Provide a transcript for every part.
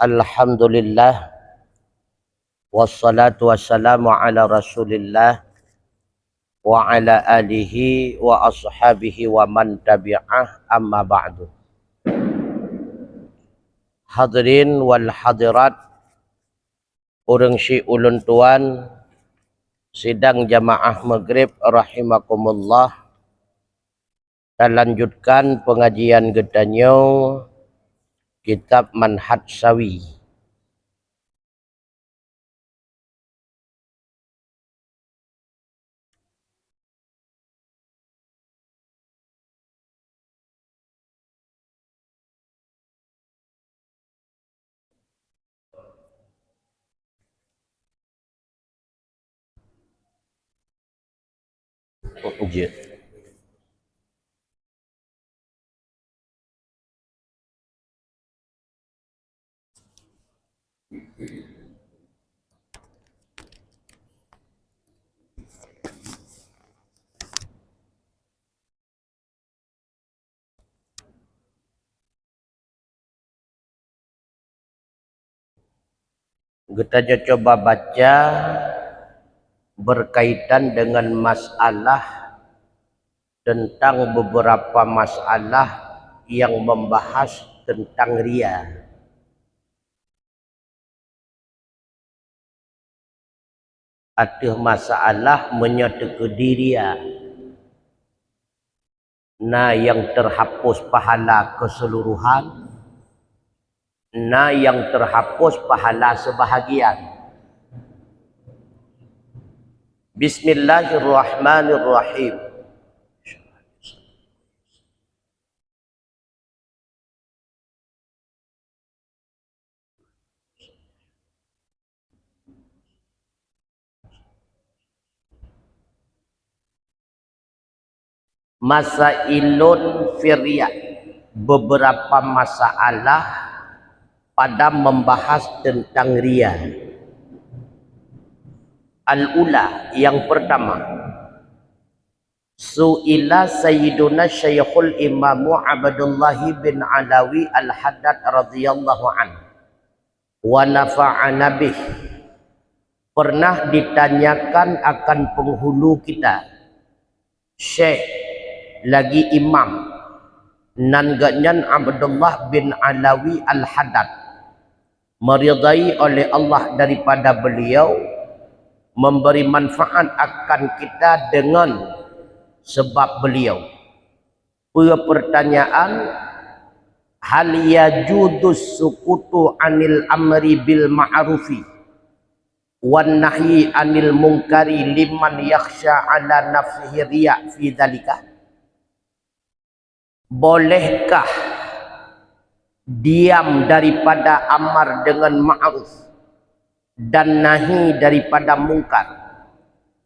Alhamdulillah wassalatu wassalamu ala Rasulillah wa ala alihi wa ashabihi wa man tabi'ah, amma ba'du. Hadirin wal hadirat, urang si ulun tuan sidang jamaah maghrib rahimakumullah. Dan lanjutkan pengajian gedanyo kitab Manhaj Sawi. Kita coba baca berkaitan dengan masalah tentang beberapa masalah yang membahas tentang riya. Ada masalah menyatakan riya. Nah, yang terhapus pahala keseluruhan, nah yang terhapus pahala sebahagian. Bismillahirrahmanirrahim. Masailun firya, beberapa masalah pada membahas tentang riya. Al-ula, yang pertama, su'ila Sayyiduna Syekhul Imamu Abdullah bin Alawi Al-Haddad radhiyallahu anhu wa nafa'ana bih. Pernah ditanyakan akan penghulu kita, Syekh lagi imam Nanganyan Abdullah bin Alawi Al-Haddad, meridai oleh Allah daripada beliau, memberi manfaat akan kita dengan sebab beliau. Pertanyaan, hal yajudus sukutu anil amri bil ma'rufi wan nahyi anil munkari liman yakhsha ala nafsihi riya fi dzalika? Bolehkah diam daripada amar dengan ma'ruf dan nahi daripada mungkar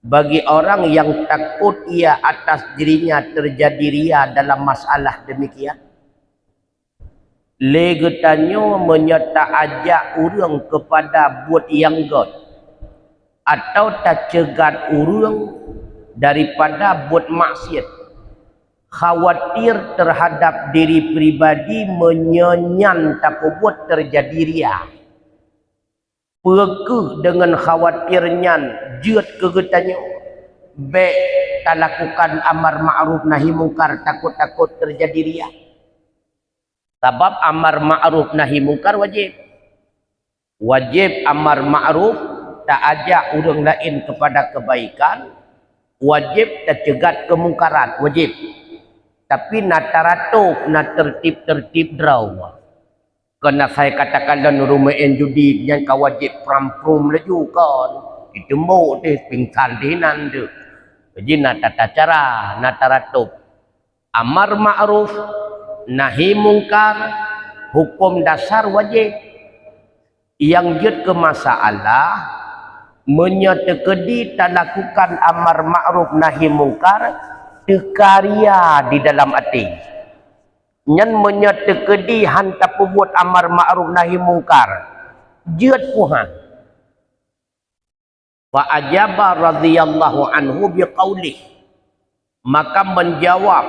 bagi orang yang takut ia atas dirinya terjadi riya dalam masalah demikian? Legetanyo menyata ajak urang kepada buat yang god atau tak cegat urang daripada buat maksiat, khawatir terhadap diri pribadi menyenyan tak buat terjadi riya. Perkeh dengan khawatirnya jut kegetanyo baik tak lakukan amar ma'ruf nahi mungkar, takut-takut terjadi riya. Sebab amar ma'ruf nahi mungkar wajib. Wajib amar ma'ruf, tak ajak orang lain kepada kebaikan. Wajib tak cegat kemungkaran, wajib. Tapi nak taratuk, nak tertib-tertib draw. Kena saya katakan dalam rumah judi yang kau wajib pram-prum laju kan. Itu mau deh pingsan dinan deh. Jadi nak tata cara, nak taratuk. Amar ma'ruf, nahi mungkar, hukum dasar wajib. Yang jut ke masalah, menyetekedi tak lakukan amar ma'ruf nahi mungkar, tekarya di dalam hati. Nyan menyetekedi hantar buat amar ma'ruf nahi mungkar, jut puhan. Fa ajaba radhiyallahu anhu biqaulih, maka menjawab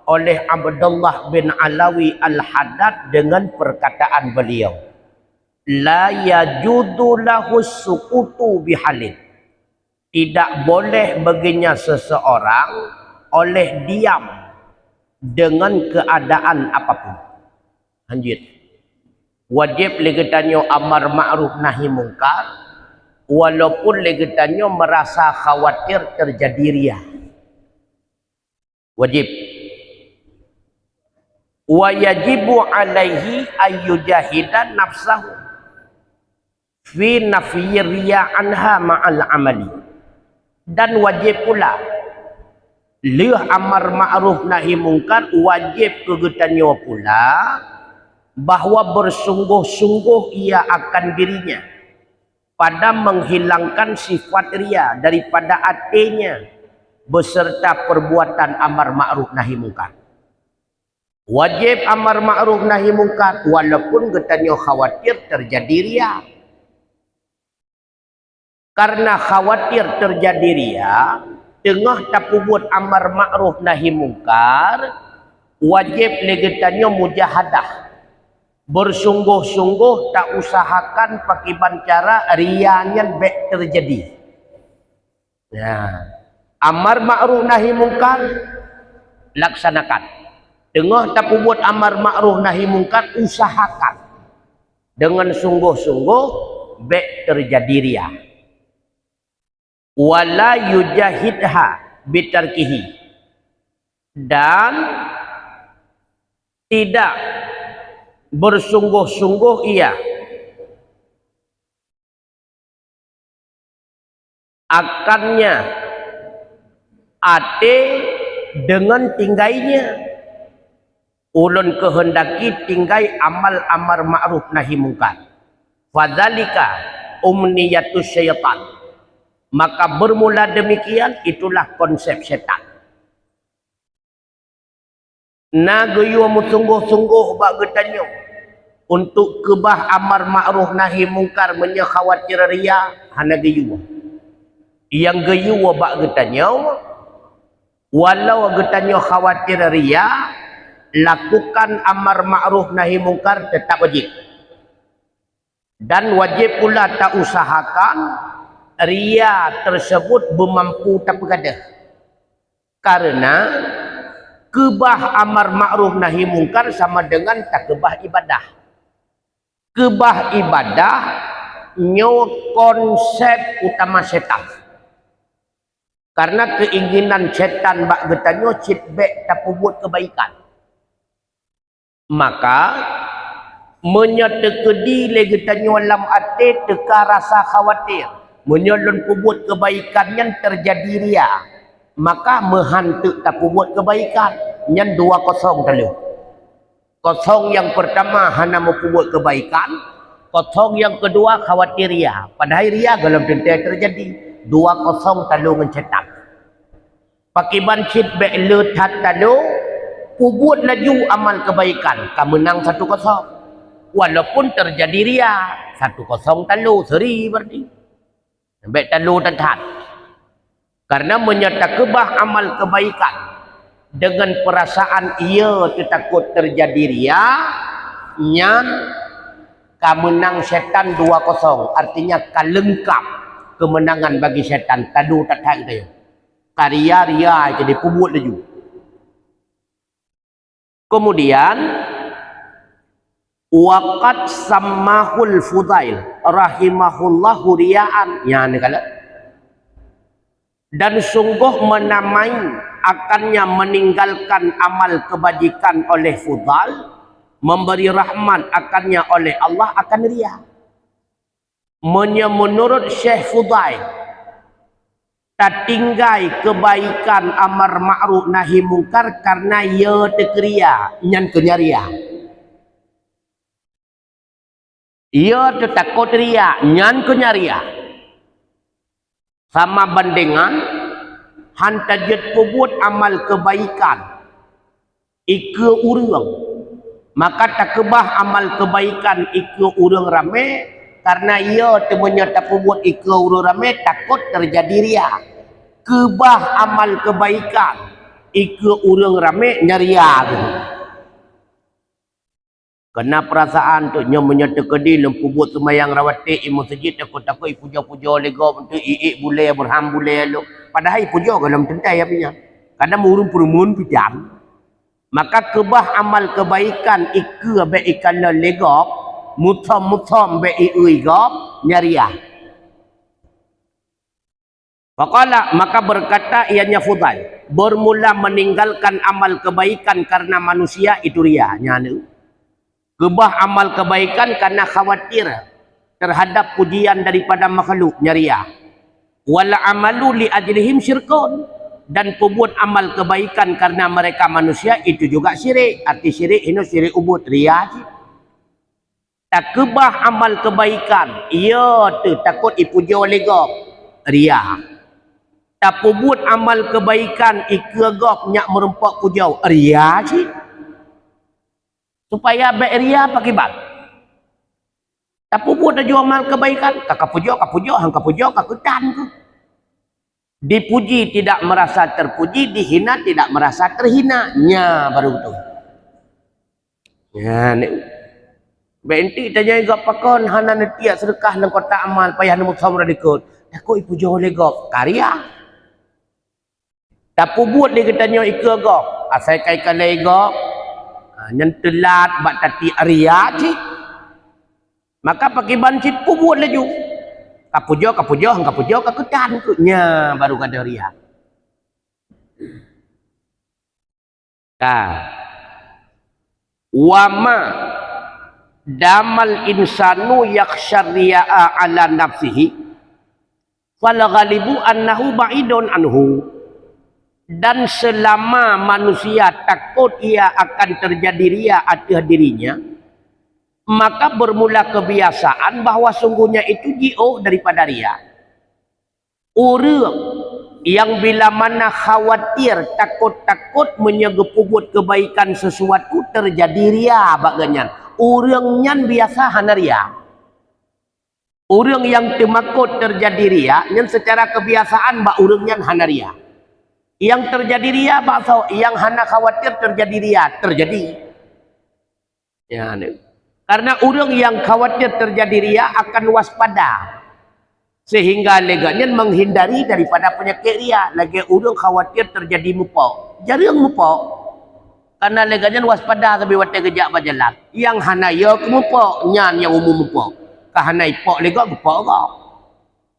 oleh Abdullah bin Alawi Al-Haddad dengan perkataan beliau, la yajudu lahu sukutu bihalin. Tidak boleh baginya seseorang oleh diam dengan keadaan apapun. Lanjut. Wajib legetanyo amar ma'ruf nahi mungkar walaupun legetanyo merasa khawatir terjadi riya. Wajib. Wa yajibu alaihi ayyujahidan nafsahu fi nafyi riya anha ma'al amali. Dan wajib pula lih amar ma'ruf nahi mungkar wajib kegetanyo pula bahawa bersungguh-sungguh ia akan dirinya pada menghilangkan sifat riya daripada hatinya beserta perbuatan amar ma'ruf nahi mungkar. Wajib amar ma'ruf nahi mungkar walaupun getanyo khawatir terjadi riya. Karena khawatir terjadi riya, tengah tapu buat amar ma'ruf nahi mungkar, wajib legetanyo mujahadah. Bersungguh-sungguh tak usahakan pakai cara rianya baik terjadi. Ya. Amar ma'ruf nahi mungkar laksanakan. Tengah tapu buat amar ma'ruf nahi mungkar, usahakan dengan sungguh-sungguh baik terjadi riya. Wala yujahidha bitarkihi, dan tidak bersungguh-sungguh ia akannya ate dengan tinggainya. Ulun kehendaki tinggai amal amar ma'ruf nahi mungkar. Fadzalika umniyatus syaitan. Maka bermula demikian itulah konsep setan. Na geyu sungguh-sungguh bak getanyo untuk kebah amar ma'ruf nahi mungkar menya khawatir riya hana geyu. Yang geyu bak getanyo walau getanyo khawatir riya, lakukan amar ma'ruf nahi mungkar tetap wajib. Dan wajib pula tak usahakan riya tersebut bermampu tak bergadah. Karena kebah amar ma'ruf nahi mungkar sama dengan tak kebah ibadah. Kebah ibadah nyo konsep utama setan. Karena keinginan setan bak getanyo citbek tak buat kebaikan. Maka menyetekedi legetanyo alam ate teka rasa khawatir. Menyolon pubut kebaikan yang terjadi riya, maka menghantuk tak pubut kebaikan yang 2-0 telu. Kosong yang pertama hana mau pubut kebaikan, kosong yang kedua khawatir riya. Padahal riya dalam tentu terjadi 2-0 telu mencetak. Pakai bancit be'lut hat telu, pubut laju amal kebaikan, kamu menang 1-0. Walaupun terjadi riya 1-0 telu seri berarti. Baik talu tatat. Karena menyata kebah amal kebaikan dengan perasaan ia takut terjadi riya, nyan kemenang setan 2-0. Artinya kalengkap kemenangan bagi setan. Talu tatat dia. Karya riya jadi pubut laju. Kemudian waqad sammahul Fudail rahimahullahu riyaan, ya kala. Dan sungguh menamai akannya meninggalkan amal kebajikan oleh Fudail, memberi rahmat akannya oleh Allah akan riya. Menurut Syekh Fudail, tak tinggai kebaikan amar ma'ruf nahi mungkar karena ia tekriya nyan kenyaria. Ia takut riya, nyan kenyaria. Sama bandingan hantajat pubut amal kebaikan ike urang. Maka tak kebah amal kebaikan ike urang rame karena ia temunya tak pubut ike urang rame takut terjadi riya. Kebah amal kebaikan ike urang rame nyaria. Kena perasaan tu nyo menyata kedi lempu buat semayang rawati imu masjid takut-takut puja-puja lego untuk boleh berham boleh lo. Padahal puja dalam tentai apinya. Kadang murun perumun pijam. Maka kebah amal kebaikan iku be ikan legok mutom-mutom be igop nyariah. Faqala maka berkata ianya Fudail, bermula meninggalkan amal kebaikan karena manusia itu ria nyanu. Kebah amal kebaikan karena khawatir terhadap pujian daripada makhluk nyariah. Wala amalu li ajlihim syirkun. Dan pembuat amal kebaikan karena mereka manusia itu juga syirik. Arti syirik ini syirik ubud ria. Tak kebah amal kebaikan. Ya tu takut ipuja oleh gop ria. Tak pembuat amal kebaikan ikegop nyak merempak pujau ria sih. Supaya baik ria pakai bal. Tak pembuat ada amal kebaikan. Kakak puja, hang puja, ketan tu. Dipuji tidak merasa terpuji, dihina tidak merasa terhina. Nya baru tu. Ya ni. Benti tanya gop pakon hana netiak sedekah nang kota amal payah nemu samra dikut. Takut ipu jo legop karya. Tapi buat dia katanya ikut gop. Asal kaikan legop. Nyen telat bak tati arya cik. Maka pakai bancit pu buat laju. Kapujo, hang kapujo, kakutan nya baru kada ria. Wama damal insanu yakhshar riya'a ala nafsihi fal ghalibu annahu ba'idun anhu. Dan selama manusia takut ia akan terjadi ria atas dirinya, maka bermula kebiasaan bahawa sungguhnya itu jauh daripada ria. Orang yang bila mana khawatir, takut-takut menyegepubut kebaikan sesuatu terjadi ria baganyan. Orang yang biasa hana ria. Orang yang temakut terjadi ria, yang secara kebiasaan bak orang yang hana ria. Yang terjadi ria bakso, yang hana khawatir terjadi ria, terjadi. Ya, nih. Karena orang yang khawatir terjadi ria akan waspada. Sehingga leganya menghindari daripada penyakit ria. Lagi orang khawatir terjadi mupok. Jarang mupok. Karena leganya waspada tapi watai kejap berjalan. Yang hana ya ke mupok. Nyan yang umum mupok. Kahana ipok lega mupok kau.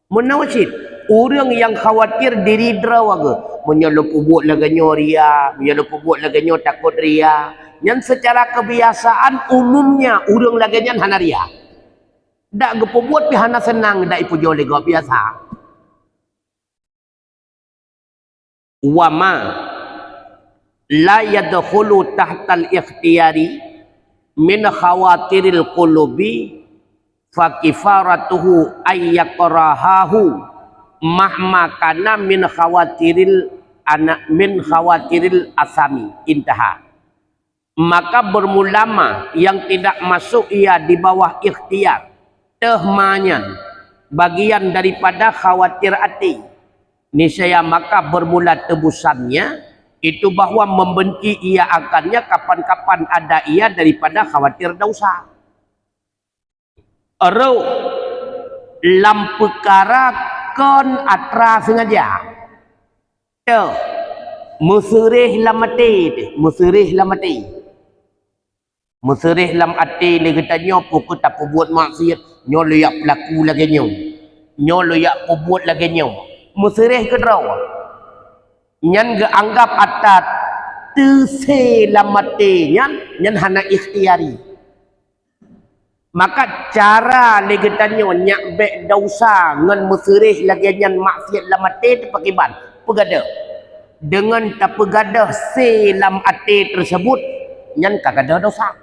Menawasit. Orang yang khawatir diri derawaga. Menyelup ubuk leganya ria. Menyelup ubuk leganya takut ria. Yang secara kebiasaan umumnya urang laganyan hana ria. Dak gepobuat pi hana senang dak ipujo lego biasa. Wama la yadkhulu tahtal ikhtiyari min khawatiril qulubi fa kifaratuhu ay yaqrahahu mahma kana min khawatiril asami. Intaha. Maka bermulama yang tidak masuk ia di bawah ikhtiar tehmanyan bagian daripada khawatir hati niscaya maka bermula tebusannya itu bahawa membenci ia akannya kapan-kapan ada ia daripada khawatir dosa. Ero lam perkara kon atra sengaja teh muserih lamati Muserih lam ati lagi tanya pukul tak buat maksiat nyo layak pelaku lagi nyo layak buat lagi nyo muserih ke draw nyan ge anggap atat tese lam ati nyan hana ikhtiari. Maka cara lagi tanya nyak bek dosa ngan muserih lagi nyan maksiat lam ati pakai ban pegada dengan tak pegada se lam ati tersebut nyan kagada dosa.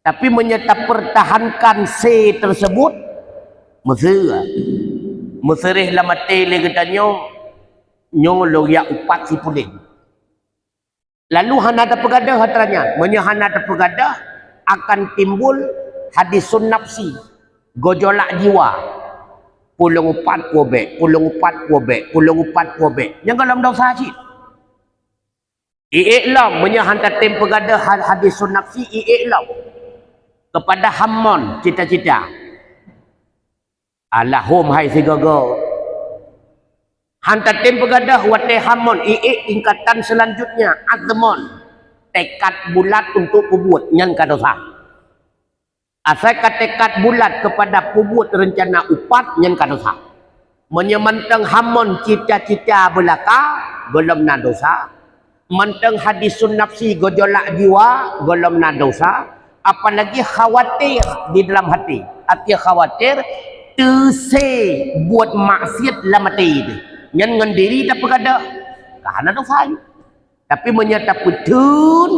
Tapi menyata pertahankan C tersebut meserih lamati lagi tanyo nyong lo ya upat si puling. Lalu hana ada pegadah hatranya, hana ada pegadah akan timbul hadisun nafsi, gojolak jiwa. Pulung upat wobek. Yang dalam dosa cik. I'lam menyahantar tim pegadah hadisun nafsi i'lam. kepada Hammon cita-cita. Alahum hai sigogo. Hantar tim pegadah watai Hammon tingkatan selanjutnya azmon. Tekad bulat untuk pubut nyan kadosa. Asal tekad bulat kepada pubut rencana upat nyan kadosa. Menyemanteng Hammon cita-cita belaka golom na dosa. Manteng hadisun nafsi gojolak jiwa golom na dosa. Apalagi khawatir di dalam hati. Arti khawatir terse buat maksiat la mati itu. Yang ngendiri tak perkada karena dosa. Tapi menyata putun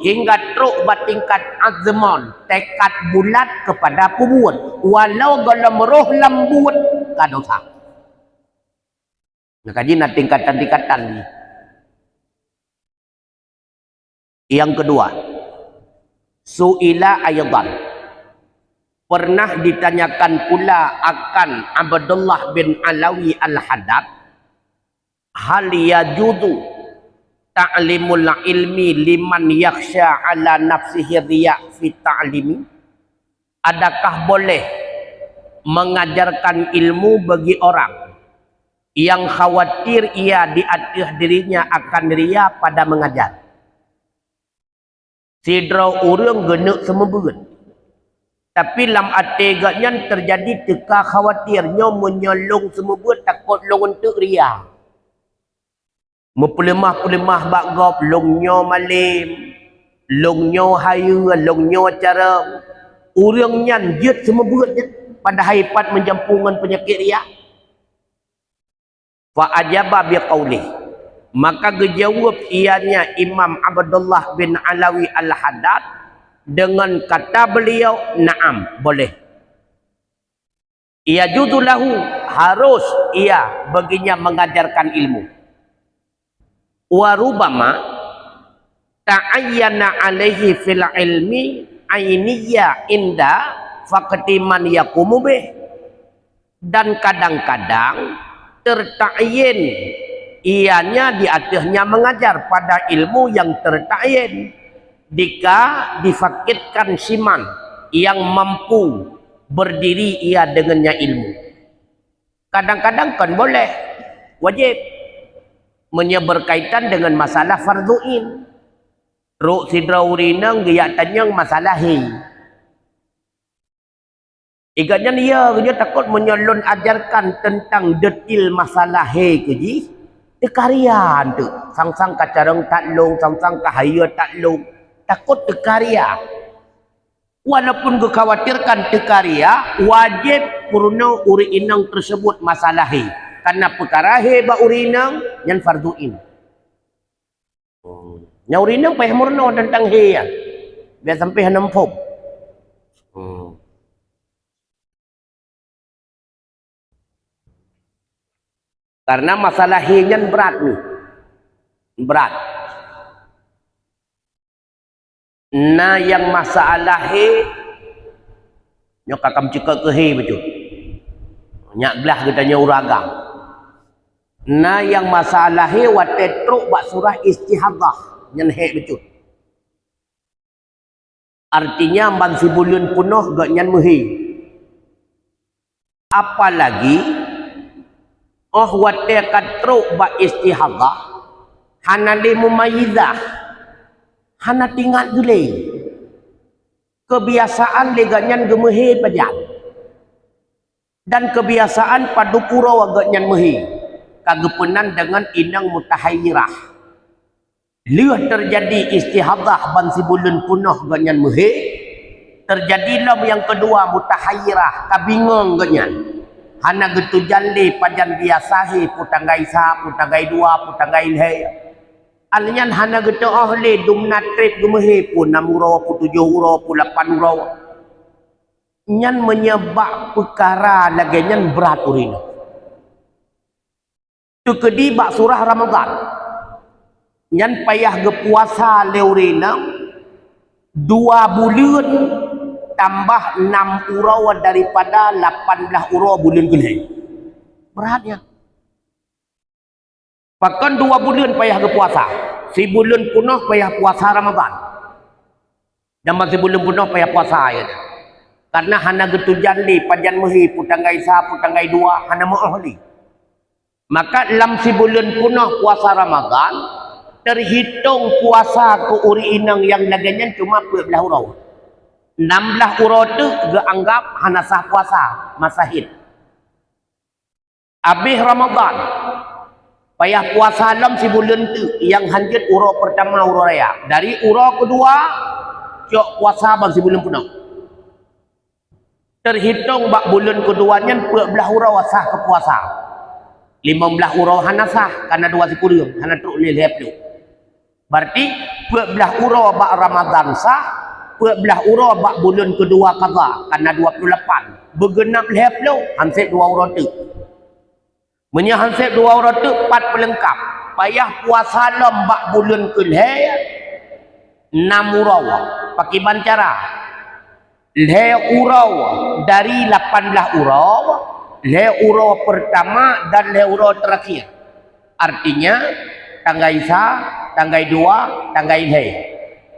hingga teruk batingkat azmon tekad bulat kepada pembuat walau golom roh lembut ka dosa. Nah, kaji na tingkatan-tingkatan ni. Yang kedua, su'ila aydan. Pernah ditanyakan pula akan Abdullah bin Alawi al-Haddad, hal yajudu ta'limul ilmi liman yakhsha ala nafsihi riya' fi ta'limi? Adakah boleh mengajarkan ilmu bagi orang yang khawatir ia di atas dirinya akan riya pada mengajar? Sidra orang genuk semua berat. Tapi lam ateganya terjadi teka khawatirnya menyolong semua berat takut long untuk riya. Mepelemah-pelemah bakgop longnyo malim, longnyo hayu, longnyo cara. Orang nyan jet semua berat pada haipat menjampungan penyakit riya. Fa ajaba biqaulih, maka gejawab ianya Imam Abdullah bin Alawi al-Haddad dengan kata beliau, na'am, boleh. Ia judulahu, harus ia baginya mengajarkan ilmu. Wa rubama ta'ayyana alaihi fil ilmi ainiyya inda faqti man yaqumu bih. Dan kadang-kadang terta'yin ianya di atasnya mengajar pada ilmu yang terta'yin jika difakitkan siman yang mampu berdiri ia dengannya ilmu. Kadang-kadang kan boleh, wajib berkaitan dengan masalah fardu'in. Ruk sidra urinang gaya tanyang masalah hi. Iganya dia takut menyalon ajarkan tentang detil masalah he keji. Tekarian tu. Sang-sang kacarang tak long, sang-sang kahaya tak long. Takut tekaria. Walaupun kekhawatirkan tekaria, wajib purna uri inang tersebut masalah he. Karena perkara he ba uri inang yang fardu'in. Nya uri inang payah murna tentang he ya. Biar sampai hanempuk. Karena masalah henyan berat nih. Berat. Nah yang masalah he nyok kakam cekak ke he betul. Nyak belah katanya uragang. Nah yang masalah he watetruk bak surah istihadah nyen he betul. Artinya bang sibulun penuh gak nyan mehe. Apalagi watekat truk ba istihadah hana li mumayyizah hana tinggal dule kebiasaan leganyan gemehe pajan dan kebiasaan padu pura waganyan mehe kagepenan dengan inang mutahayyirah liuh terjadi istihadah ban sibulun punah ganyan mehe terjadilah yang kedua mutahayyirah kabingung ganyan. Hana gitu jali pajan biasahi putanggai sa, putanggai dua, putanggai ilhe. Alnyan hana gitu ahli dumna trip gemehe pun 6 euro, pun 7 euro, pun 8 euro. Nyan menyebab perkara lagi nyan berat urin. Tu kedi bak surah Ramadan. Nyan payah gepuasa leurina 2 bulan tambah 6 euro daripada 18 euro bulan gelai. Beratnya. Bahkan 2 bulan payah ke puasa. Si bulan penuh payah puasa Ramadan. Dan masih bulan penuh payah puasa ya. Karena hana getu jandi pajan mehi putanggai sa putanggai dua hana mohli. Maka dalam sebulan punah puasa Ramadan terhitung puasa ke uri inang yang laganyan cuma 12 urau. 16 urau tu dianggap hana sah puasa masahid. Habis Ramadan payah puasa dalam sebulan tu yang hanjut urau pertama urau raya. Dari urau kedua cok puasa bang sebulan punah. Terhitung bak bulan keduanya 12 urau sah ke puasa. 15 urau hana sah karena dua sikurung hana truk lelep tu. Berarti 12 urau bak Ramadan sah, 12 urau bak bulan kedua qada karena 28. Bergenap lelep tu hansip 2 urau tu. Menya hansip 2 urau tu 4 pelengkap. Payah puasa lam bak bulan keleh 6 urau. Pakai bancara. Le urau dari 18 urau, le urau pertama dan le urau terakhir. Artinya tanggai sa, tanggai dua, tanggai le.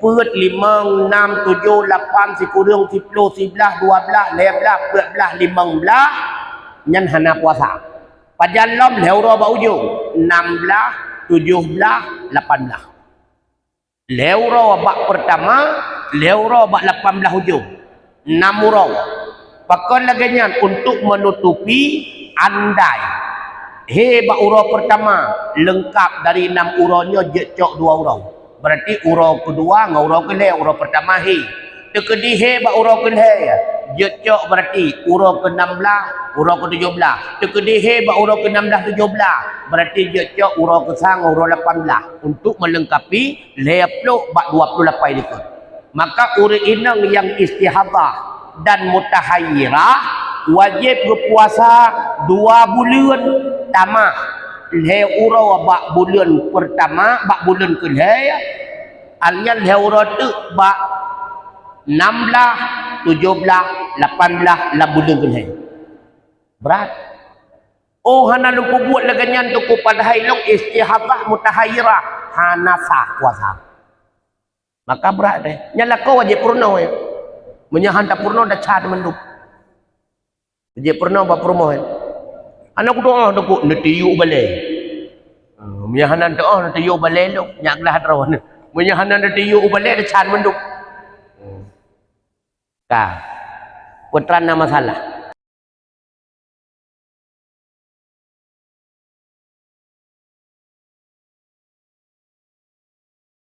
Put 5, 6, 7, 8, sikurung, 10, 11, 12, 15, 15 nyan hana puasa. Pajalam le urau ba ujung 16, 17, 18. Le urau bak pertama, le urau bak 18 ujung. 6 urau. Pakon laganya untuk menutupi andai. Bak urau pertama lengkap dari 6 uraunya jecok 2 urau. Berarti urau kedua dengan urau kelih, urau pertama Tekedi bak urau kelih jecok berarti urau ke-16, urau ke-17. Tekedi bak urau ke-16, 17. Berarti jecok urau ke-sang, urau 18 untuk melengkapi 20 bak 28 itu. Maka uri inang yang istihadah dan mutahayyirah wajib berpuasa 2 bulan tamah. Le urau bak bulan pertama, bak bulan kelih. Alnya le urau tu bak 16, 17, 18 la bulan kelih. Berat. Oh hana lupa buat laganyan tu ku padahal long istihadah mutahayyirah hana sah puasa. Maka berat deh. Nyala kau wajib purno ya. Menyahan tak purno dah cad menduk. Wajib purno ba purno ya. Anak doa dok netiyu balai. Menyahanan doa netiyu balai lu nyaklah drawan. Menyahanan netiyu balai dah cad menduk. Ka. Putrana masalah.